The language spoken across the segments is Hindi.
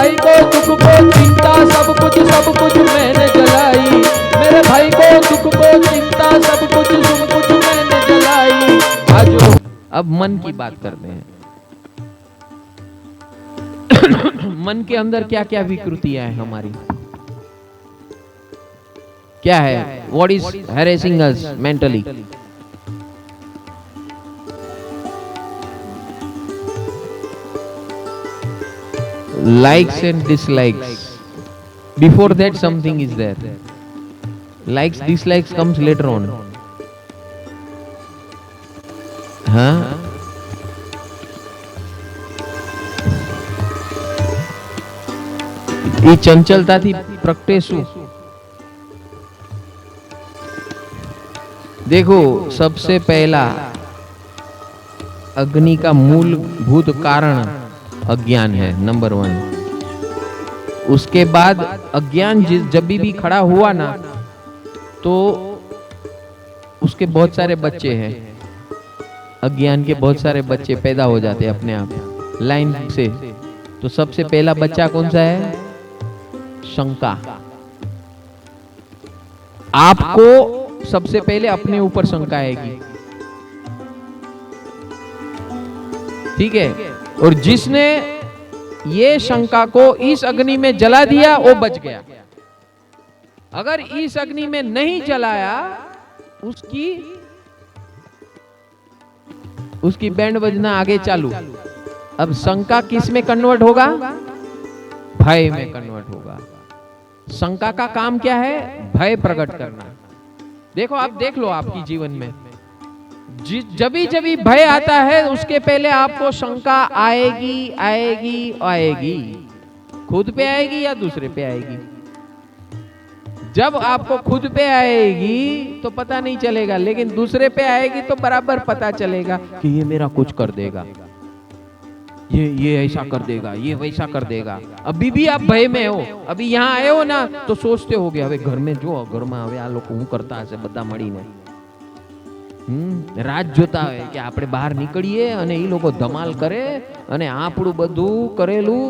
भाई को दुख को चिंता सब कुछ मैंने जलाई। मेरे भाई को दुख को चिंता सब कुछ मैंने जलाई। आज अब मन की बात करते हैं। मन के अंदर क्या क्या विकृतियां हैं हमारी, क्या है? What is harassing us mentally? Likes and dislikes. Before that something is there. Likes, dislikes comes later on. हाँ? ये चंचलता थी प्रगटे शू? देखो, सबसे पहला अग्नि का मूलभूत कारण अज्ञान है, नंबर 1। उसके बाद अज्ञान जब भी खड़ा हुआ ना, तो उसके बहुत सारे बच्चे हैं। अज्ञान के बहुत सारे बच्चे पैदा हो जाते हैं अपने आप लाइन से। तो सबसे पहला बच्चा कौन सा है? शंका। आपको सबसे पहले अपने ऊपर शंका आएगी, ठीक है? और जिसने ये शंका को इस अग्नि में जला दिया वो बच गया। अगर इस अग्नि में नहीं जलाया, उसकी बैंड बजना आगे चालू। अब शंका किस में कन्वर्ट होगा? भय में कन्वर्ट होगा। शंका का काम क्या है? भय प्रकट करना। देखो, आप देख लो आपकी जीवन में जब भी भय आता है, उसके पहले आपको शंका आएगी। खुद पे आएगी या दूसरे पे आएगी? जब आपको खुद पे आएगी तो पता नहीं चलेगा, लेकिन दूसरे पे आएगी तो बराबर पता चलेगा कि ये मेरा कुछ कर देगा, ये ऐसा कर देगा, ये वैसा कर देगा। अभी भी आप भय में हो। अभी यहाँ आए हो ना, तो सोचते हो गए, घर में जो घर में आ लोग હું કરતા હશે બધા મળીને રાત જોતા હોય કે આપણે બહાર નીકળીએ અને એ લોકો ધમાલ કરે અને આપણું બધું કરેલું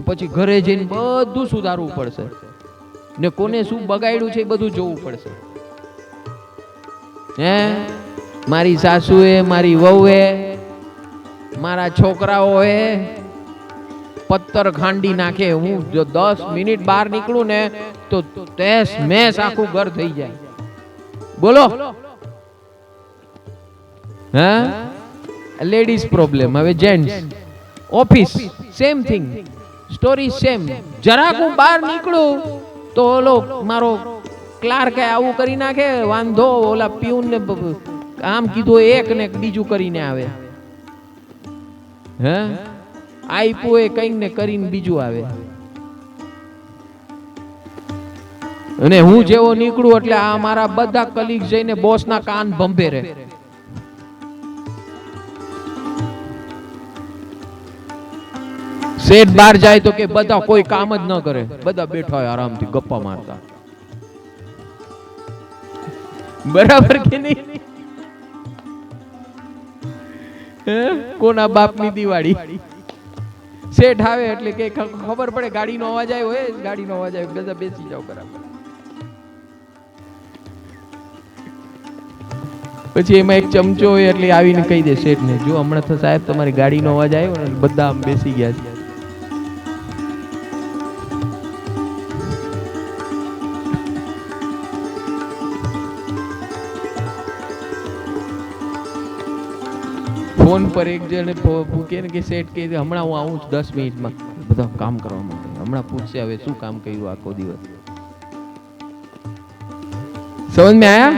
પછી ઘરે જઈને બધું સુધારવું પડશે ને કોને શું બગાડ્યું છે એ બધું જોવું પડશે। હે, મારી સાસુએ, મારી વહુએ, મારા છોકરાઓએ પત્તર ખાંડી નાખે। હું જો 10 મિનિટ બહાર નીકળું ને તો તેસ મેસ આખું ઘર થઈ જાય। બોલો, હા? Ladies problem. હવે gents, office same thing, story same. જરાક હું બહાર નીકળું તો ઓલો મારો ક્લાર્ક આવું કરી નાખે, વાંધો। ઓલા પ્યુન ને આમ કીધું એક ને બીજું કરીને આવે। હે, આઈપો એ કંઈક ને કરીને બીજું આવે। અને હું જેવો નીકળું એટલે આ મારા બધા કલીગ જઈને બોસના કાન ભંભેરે। સેઠ બહાર જાય તો કે બધા કોઈ કામ જ ન કરે, બધા બેઠા હોય આરામથી ગપ્પા મારતા। બરાબર કે નહીં? કોના બાપની દિવાળી? સેઠ આવે એટલે કે ખબર પડે ગાડીનો અવાજ આવ્યો હોય, ગાડીનો અવાજ આવ્યો, બધા બેસી જાવ બરાબર। પછી એમાં એક ચમચો હોય એટલે આવીને કહી દે શેઠ ને, જો હમણાં તો સાહેબ તમારી ગાડીનો અવાજ આવ્યો ને, બધા આમ બેસી ગયા છે। फोन पर एक जने पूछे ने कि सेठ के हमणा हूँ आऊँ 10 मिनिट में, બધા કામ કરવા માટે હમણાં પૂછશે હવે શું કામ કર્યું આખો દિવસ। समझ में आया?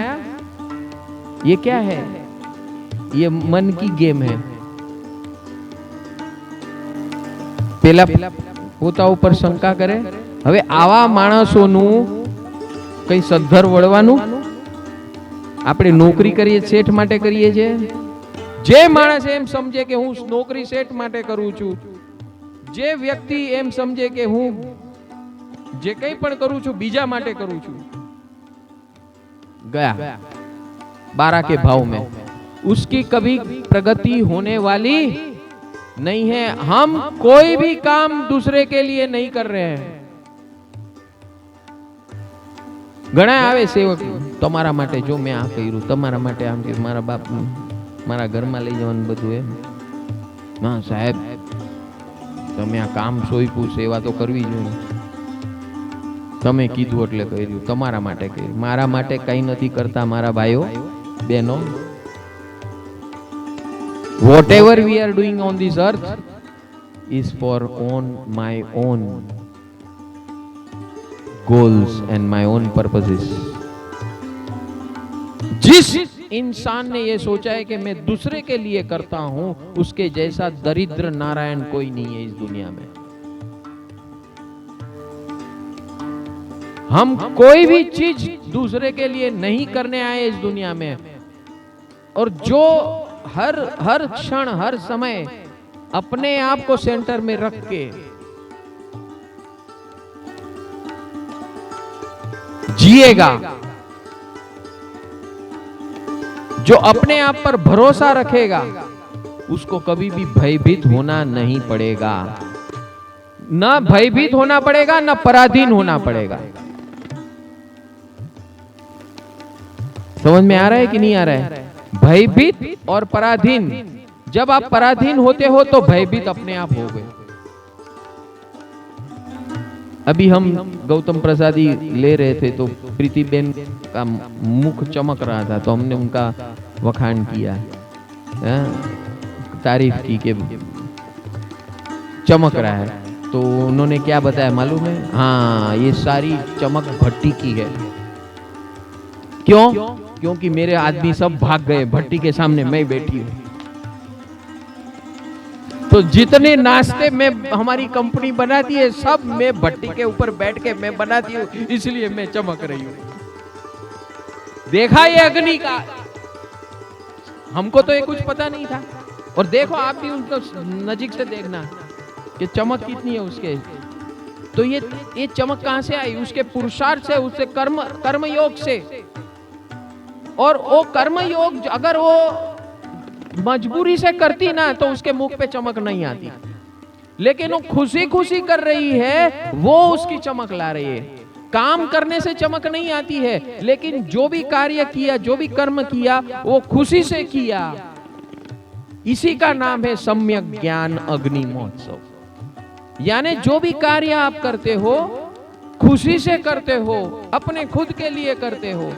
ये क्या है? ये मन की गेम है। પેલા પોતા ઉપર શંકા કરે। હવે આવા માણસોનું કઈ સદ્ધર વળવાનું? આપણે નોકરી કરીએ શેઠ માટે કરીએ છીએ। જે માણસ એમ સમજે કે હું નોકરી શેઠ માટે કરું છું, જે વ્યક્તિ એમ સમજે કે હું જે કંઈ પણ કરું છું બીજા માટે કરું છું, गया 12 के भाव में, उसकी कभी प्रगति होने वाली नहीं है। हम कोई भी काम दूसरे के लिए नहीं कर रहे हैं। ઘણા આવે સેવક તમારા માટે, જો મેં આ કર્યું, તમારા માટે આમ કર્યું, મારા બાપ મારા ઘરમાં લઈ જવાનું બધું એમ. ના સાહેબ, તમે આ કામ સોંપ્યું, સેવા તો કરવી જોઈએ. તમે કીધું એટલે કર્યું, તમારા માટે કર્યું, મારા માટે કઈ નથી કરતા મારા ભાઈઓ બહેનો. whatever we are doing on this earth is for my own goals and my own purposes. जिस इंसान ने ये सोचा है कि मैं दूसरे के लिए करता हूं, उसके जैसा दरिद्र नारायण कोई नहीं है इस दुनिया में. हम कोई भी चीज दूसरे के लिए नहीं करने आए इस दुनिया में. और जो हर क्षण हर समय अपने आप को सेंटर में रख के जिएगा, जो अपने आप पर भरोसा रखेगा, उसको कभी भी भयभीत होना नहीं पड़ेगा. ना भयभीत होना पड़ेगा, ना पराधीन होना पड़ेगा. समझ में आ रहा है कि नहीं आ रहा है? भयभीत और पराधीन. जब आप पराधीन होते हो तो भयभीत अपने आप हो गए. अभी हम गौतम प्रसादी ले रहे थे तो प्रीति बेन का मुख चमक रहा था, तो हमने उनका वखान किया, तारीफ की कि चमक रहा है. तो उन्होंने क्या बताया मालूम है? हाँ, ये सारी चमक भट्टी की है. क्यों? क्योंकि मेरे आदमी सब भाग गए, भट्टी के सामने मैं बैठी हूं. तो जितने नाश्ते में हमारी कंपनी बनाती है, सब मैं भट्टी के ऊपर बैठ के मैं बनाती हूँ, इसलिए मैं चमक रही हूँ. देखा ये अग्नि का? हमको तो ये कुछ पता नहीं था. और देखो आप भी उनको नजीक से देखना कि चमक कितनी है उसके. तो ये चमक कहां से आई? उसके पुरुषार्थ से, उससे कर्म योग से. और वो कर्म योग अगर वो मजबूरी से करती ना, तो उसके मुख पे चमक नहीं आती. लेकिन वो खुशी खुशी कर रही है, वो उसकी चमक ला रही है. काम करने से चमक नहीं आती है, लेकिन जो भी कार्य किया, जो भी कर्म किया, वो खुशी से किया. इसी का नाम है सम्यक ज्ञान अग्नि महोत्सव. यानी जो भी कार्य आप करते हो, खुशी से करते हो, अपने खुद के लिए करते हो,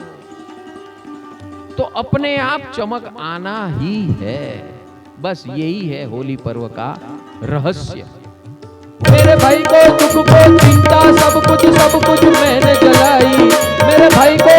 तो अपने आप चमक आना ही है. बस यही है होली पर्व का रहस्य. मेरे भाई को दुख को चिंता सब कुछ मैंने जलाई. मेरे भाई को